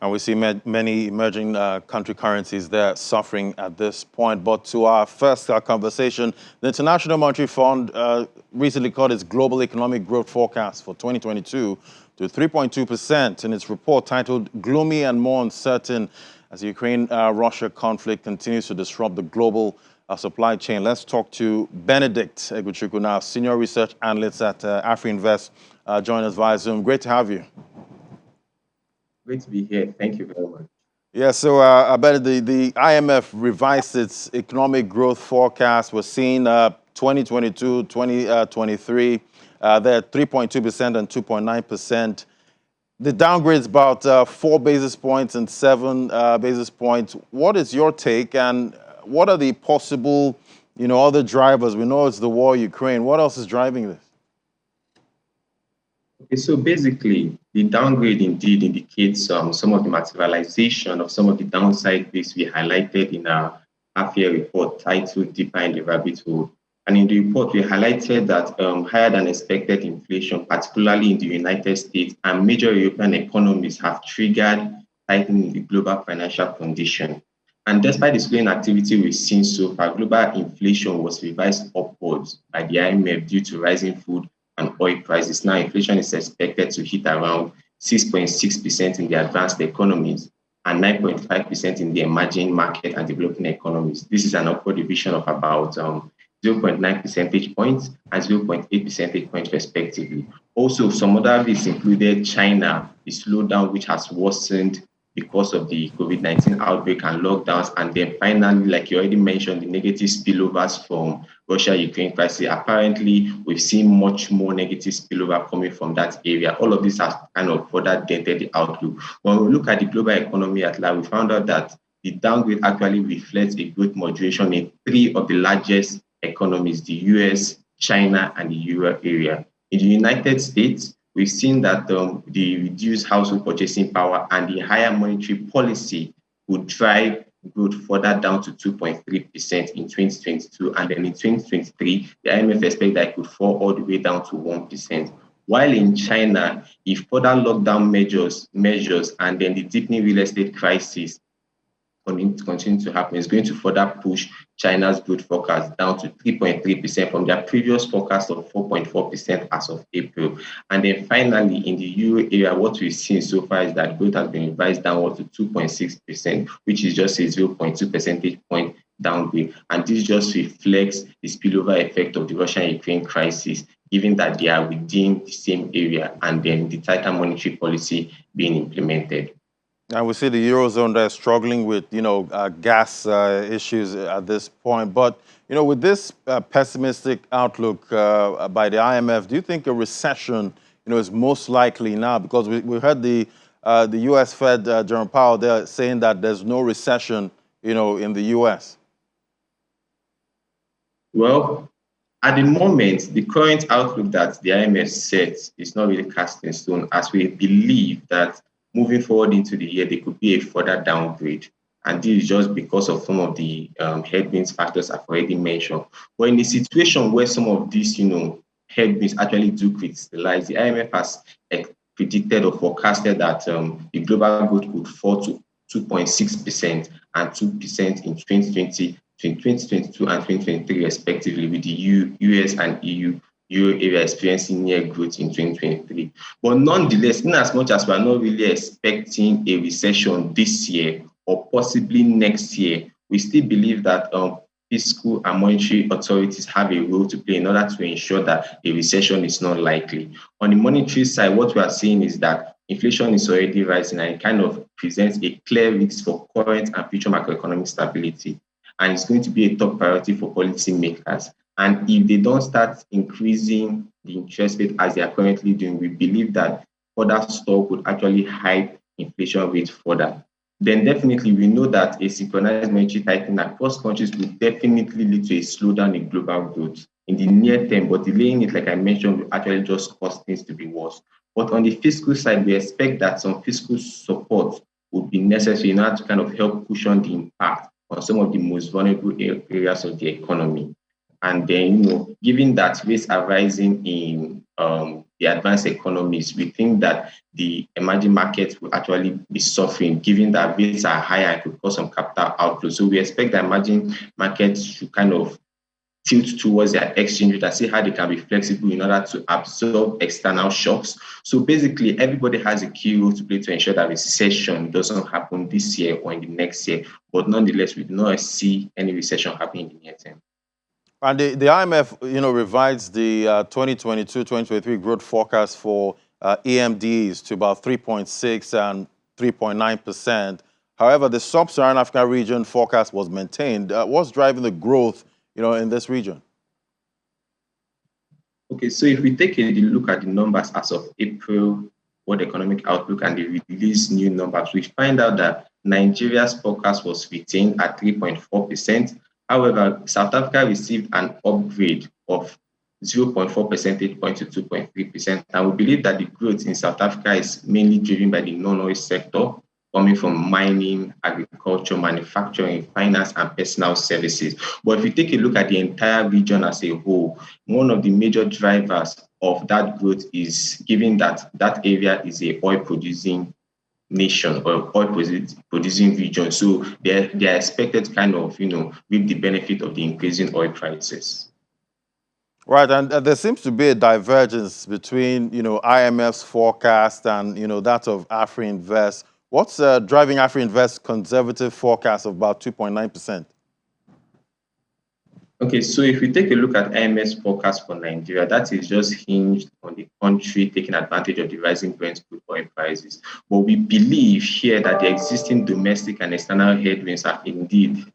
And we see many emerging country currencies there suffering at this point. But to our first conversation, the International Monetary Fund recently cut its global economic growth forecast for 2022 to 3.2% in its report titled Gloomy and More Uncertain as the Ukraine-Russia conflict continues to disrupt the global supply chain. Let's talk to Benedict Eguchukwu now, Senior Research Analyst at AfriInvest. Join us via Zoom. Great to have you. Great to be here. Thank you very much. Yeah, so I bet the IMF revised its economic growth forecast. We're seeing 2022, 2023, they're 3.2% and 2.9%. The downgrade is about 4 basis points and 7 basis points. What is your take, and what are the possible, other drivers? We know it's the war in Ukraine. What else is driving this? Okay, so basically, the downgrade indeed indicates some of the materialization of some of the downside risks we highlighted in our half-year report titled Deeper in the Rabbit Hole. And in the report, we highlighted that higher than expected inflation, particularly in the United States and major European economies, have triggered tightening the global financial condition. And despite the slowing activity we've seen so far, global inflation was revised upwards by the IMF due to rising food and oil prices. Now, inflation is expected to hit around 6.6% in the advanced economies and 9.5% in the emerging market and developing economies. This is an upward revision of about 0.9 percentage points and 0.8 percentage points respectively. Also, some other risks included China, the slowdown which has worsened because of the COVID-19 outbreak and lockdowns. And then finally, like you already mentioned, the negative spillovers from Russia-Ukraine crisis. Apparently, we've seen much more negative spillover coming from that area. All of this has kind of further dented the outlook. When we look at the global economy at large, we found out that the downgrade actually reflects a growth moderation in 3 of the largest economies, the US, China, and the Euro area. In the United States, we've seen that the reduced household purchasing power and the higher monetary policy would drive growth further down to 2.3% in 2022. And then in 2023, the IMF expects that it could fall all the way down to 1%. While in China, if further lockdown measures and then the deepening real estate crisis continue to happen, is going to further push China's growth forecast down to 3.3% from their previous forecast of 4.4% as of April. And then finally, in the Euro area, what we've seen so far is that growth has been revised downward to 2.6%, which is just a 0.2 percentage point downgrade. And this just reflects the spillover effect of the Russian-Ukraine crisis, given that they are within the same area and then the tighter monetary policy being implemented. And we see the Eurozone there struggling with, gas issues at this point. But, with this pessimistic outlook by the IMF, do you think a recession, is most likely now? Because we heard the U.S. Fed, Jerome Powell, there saying that there's no recession, in the U.S. Well, at the moment, the current outlook that the IMF sets is not really cast in stone, as we believe that moving forward into the year, there could be a further downgrade. And this is just because of some of the headwinds factors I've already mentioned. But in a situation where some of these, headwinds actually do crystallize, the IMF has predicted or forecasted that the global growth could fall to 2.6% and 2% in 2020, 2022 and 2023 respectively, with the US and EU Euro area experiencing near growth in 2023. But nonetheless, in as much as we are not really expecting a recession this year or possibly next year, we still believe that fiscal and monetary authorities have a role to play in order to ensure that a recession is not likely. On the monetary side, what we are seeing is that inflation is already rising and it kind of presents a clear risk for current and future macroeconomic stability. And it's going to be a top priority for policymakers. And if they don't start increasing the interest rate as they are currently doing, we believe that further stall would actually hike inflation rate further. Then definitely we know that a synchronized monetary tightening across countries will definitely lead to a slowdown in global growth in the near term, but delaying it, like I mentioned, will actually just cause things to be worse. But on the fiscal side, we expect that some fiscal support would be necessary in order to kind of help cushion the impact on some of the most vulnerable areas of the economy. And then, given that rates are rising in the advanced economies, we think that the emerging markets will actually be suffering, given that rates are higher and could cause some capital outflow. So we expect the emerging markets to kind of tilt towards their exchange rate and see how they can be flexible in order to absorb external shocks. So basically, everybody has a key role to play to ensure that recession doesn't happen this year or in the next year. But nonetheless, we do not see any recession happening in the near term. And the IMF, revised the 2022-2023 growth forecast for EMDs to about 3.6 and 3.9%. However, the sub-Saharan Africa region forecast was maintained. What's driving the growth, in this region? Okay, so if we take a look at the numbers as of April, World Economic Outlook, and they release new numbers, we find out that Nigeria's forecast was retained at 3.4%. However, South Africa received an upgrade of 0.4 percentage point to 2.3%. And we believe that the growth in South Africa is mainly driven by the non-oil sector, coming from mining, agriculture, manufacturing, finance, and personal services. But if you take a look at the entire region as a whole, one of the major drivers of that growth is given that that area is a oil-producing nation or oil-producing region. So they are expected to kind of, reap the benefit of the increasing oil prices. Right, and there seems to be a divergence between, IMF's forecast and, that of AfriInvest. What's driving AfriInvest's conservative forecast of about 2.9%? Okay, so if we take a look at IMF's forecast for Nigeria, that is just hinged on the country taking advantage of the rising Brent crude oil prices. But we believe here that the existing domestic and external headwinds have indeed,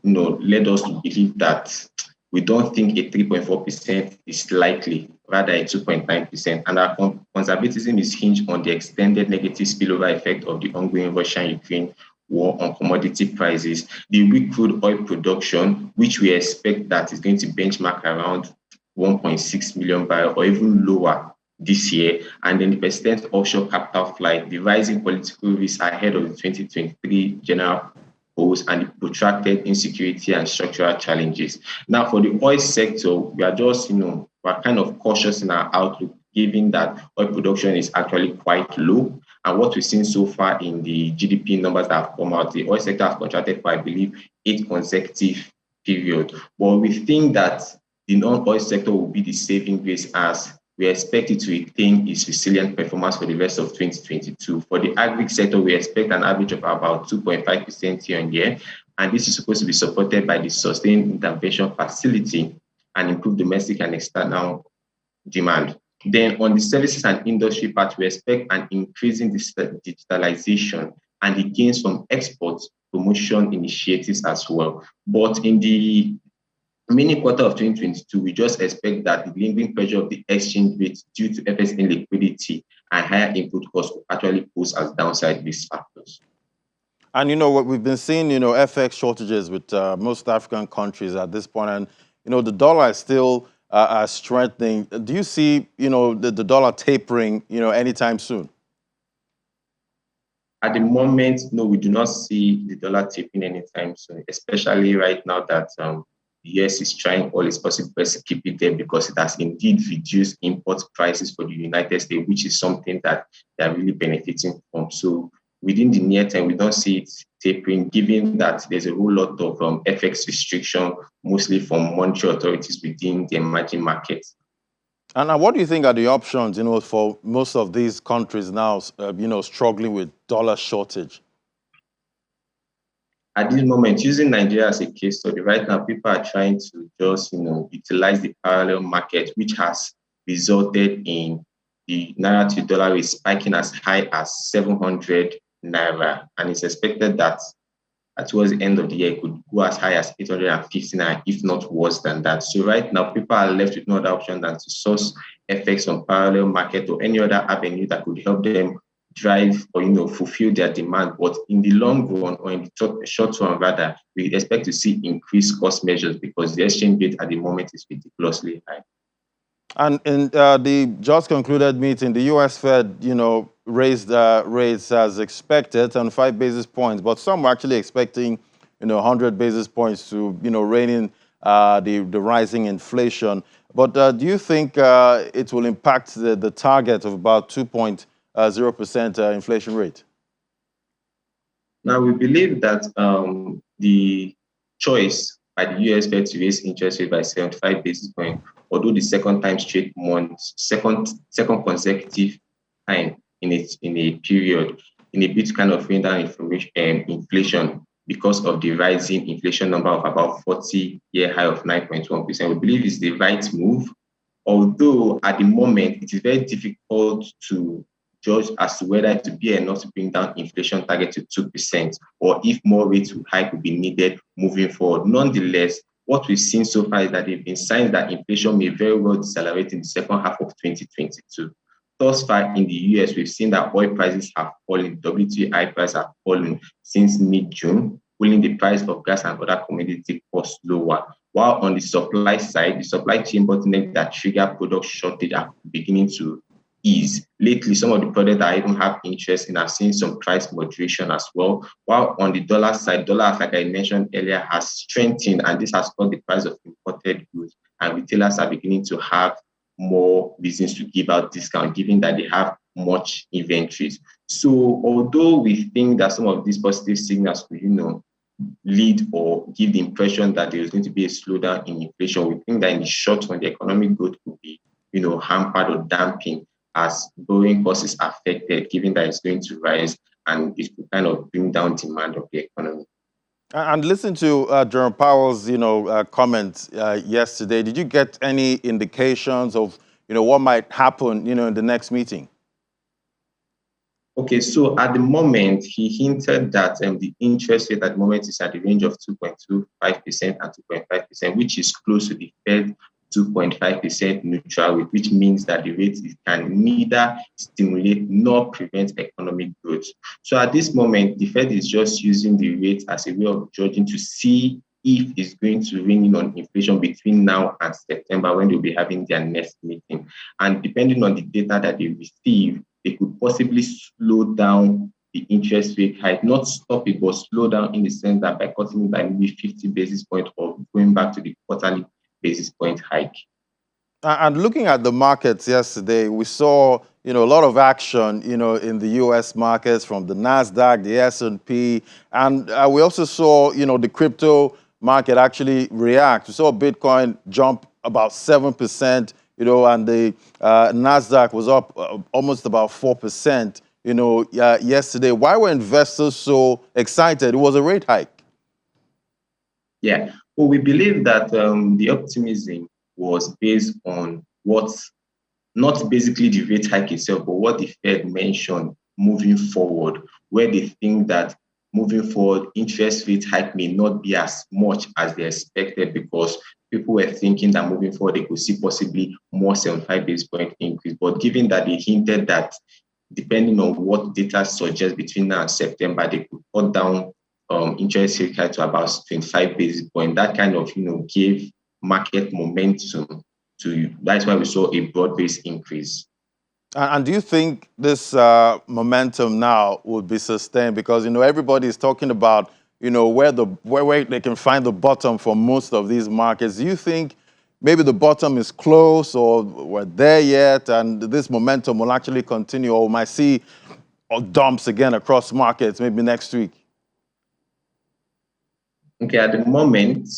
led us to believe that we don't think a 3.4% is likely, rather a 2.9%. And our conservatism is hinged on the extended negative spillover effect of the ongoing Russia-Ukraine war on commodity prices, the weak crude oil production, which we expect that is going to benchmark around 1.6 million barrels or even lower this year, and then the persistent offshore capital flight, the rising political risk ahead of the 2023 general polls, and the protracted insecurity and structural challenges. Now, for the oil sector, we are just, we're kind of cautious in our outlook, given that oil production is actually quite low. And what we've seen so far in the GDP numbers that have come out, the oil sector has contracted for, I believe, 8 consecutive periods. But we think that the non-oil sector will be the saving grace, as we expect it to retain its resilient performance for the rest of 2022. For the agri sector, we expect an average of about 2.5% year on year. And this is supposed to be supported by the sustained intervention facility and improved domestic and external demand. Then on the services and industry part, we expect an increasing digitalization and the gains from export promotion initiatives as well. But in the remaining quarter of 2022, we just expect that the lingering pressure of the exchange rate due to FX liquidity and higher input costs will actually pose as downside risk factors. And what we've been seeing, FX shortages with most African countries at this point, and the dollar is still strengthening. Do you see, the dollar tapering, anytime soon? At the moment, no, we do not see the dollar tapering anytime soon, especially right now that the US is trying all its possible best to keep it there, because it has indeed reduced import prices for the United States, which is something that they are really benefiting from. So within the near term, we don't see it tapering, given that there's a whole lot of FX restriction, mostly from monetary authorities within the emerging markets. And what do you think are the options, for most of these countries now, struggling with dollar shortage? At this moment, using Nigeria as a case study, right now, people are trying to just, utilize the parallel market, which has resulted in the Naira to dollar rate spiking as high as 700 Naira. And it's expected that towards the end of the year, it could go as high as 850 Naira, if not worse than that. So right now, people are left with no other option than to source FX on parallel market or any other avenue that could help them drive or fulfill their demand. But in the long run, or in the short run rather, we expect to see increased cost measures, because the exchange rate at the moment is ridiculously high. And in the just concluded meeting, the US Fed, raised rates as expected on 5 basis points, but some were actually expecting, 100 basis points to, rein in the rising inflation. But do you think it will impact the target of about 2.0% inflation rate? Now, we believe that the choice by the US Fed to raise interest rate by 75 basis points, although the second time straight month, second consecutive time in a period, in a bit kind of bring down inflation because of the rising inflation number of about 40-year high of 9.1%. We believe it's the right move, although at the moment it is very difficult to judge as to whether it will be enough to bring down inflation target to 2% or if more rates hike will be needed moving forward. Nonetheless, what we've seen so far is that there have been signs that inflation may very well decelerate in the second half of 2022. Thus far in the US, we've seen that oil prices have fallen, WTI prices have fallen since mid-June, pulling the price of gas and other commodity costs lower. While on the supply side, the supply chain bottleneck that trigger product shortage are beginning to ease. Lately, some of the products that I even have interest in have seen some price moderation as well. While on the dollar side, dollar, like I mentioned earlier, has strengthened, and this has caused the price of imported goods, and retailers are beginning to have more reasons to give out discount, given that they have much inventories. So although we think that some of these positive signals will, lead or give the impression that there is going to be a slowdown in inflation, we think that in the short run, the economic growth could be, hampered or dampened as borrowing costs is affected, given that it's going to rise and it could kind of bring down demand of the economy. And listen to Jerome Powell's, comments yesterday. Did you get any indications of, what might happen, in the next meeting? Okay, so at the moment, he hinted that the interest rate at the moment is at the range of 2.25% and 2.5%, which is close to the Fed 2.5% neutral rate, which means that the rate can neither stimulate nor prevent economic growth. So at this moment, the Fed is just using the rate as a way of judging to see if it's going to rein in on inflation between now and September when they'll be having their next meeting. And depending on the data that they receive, they could possibly slow down the interest rate hike, not stop it, but slow down in the sense that by cutting it by maybe 50 basis points or going back to the quarterly basis point hike. And looking at the markets yesterday, we saw, a lot of action, in the U.S. markets from the NASDAQ, the S&P, and we also saw, the crypto market actually react. We saw Bitcoin jump about 7%, and the NASDAQ was up almost about 4%, yesterday. Why were investors so excited? It was a rate hike. Yeah, well, we believe that the optimism was based on what's not basically the rate hike itself, but what the Fed mentioned moving forward, where they think that moving forward, interest rate hike may not be as much as they expected because people were thinking that moving forward, they could see possibly more 75 basis point increase. But given that they hinted that depending on what data suggests between now and September, they could cut down interest rate hike to about 25 basis point. That kind of, gave market momentum to, that's why we saw a broad-based increase. And do you think this momentum now will be sustained? Because, everybody is talking about, where they can find the bottom for most of these markets. Do you think maybe the bottom is close or we're there yet and this momentum will actually continue, or we might see dumps again across markets maybe next week? Okay, at the moment,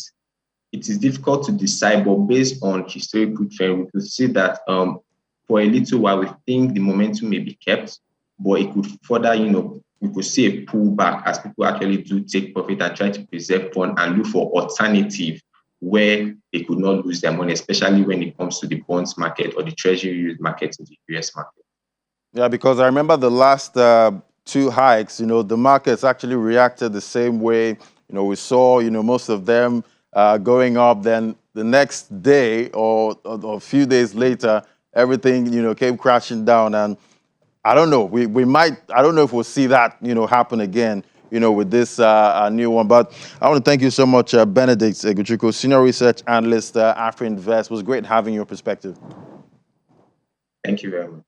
it is difficult to decide, but based on historical trend, we could see that for a little while, we think the momentum may be kept, but it could further, we could see a pullback as people actually do take profit and try to preserve fund and look for alternative where they could not lose their money, especially when it comes to the bonds market or the treasury yield market in the US market. Yeah, because I remember the last two hikes, the markets actually reacted the same way. We saw, most of them going up. Then the next day or a few days later, everything, came crashing down. And I don't know, I don't know if we'll see that, happen again, with this new one. But I want to thank you so much, Benedict Eguchukwu, Senior Research Analyst, AfriInvest. It was great having your perspective. Thank you very much.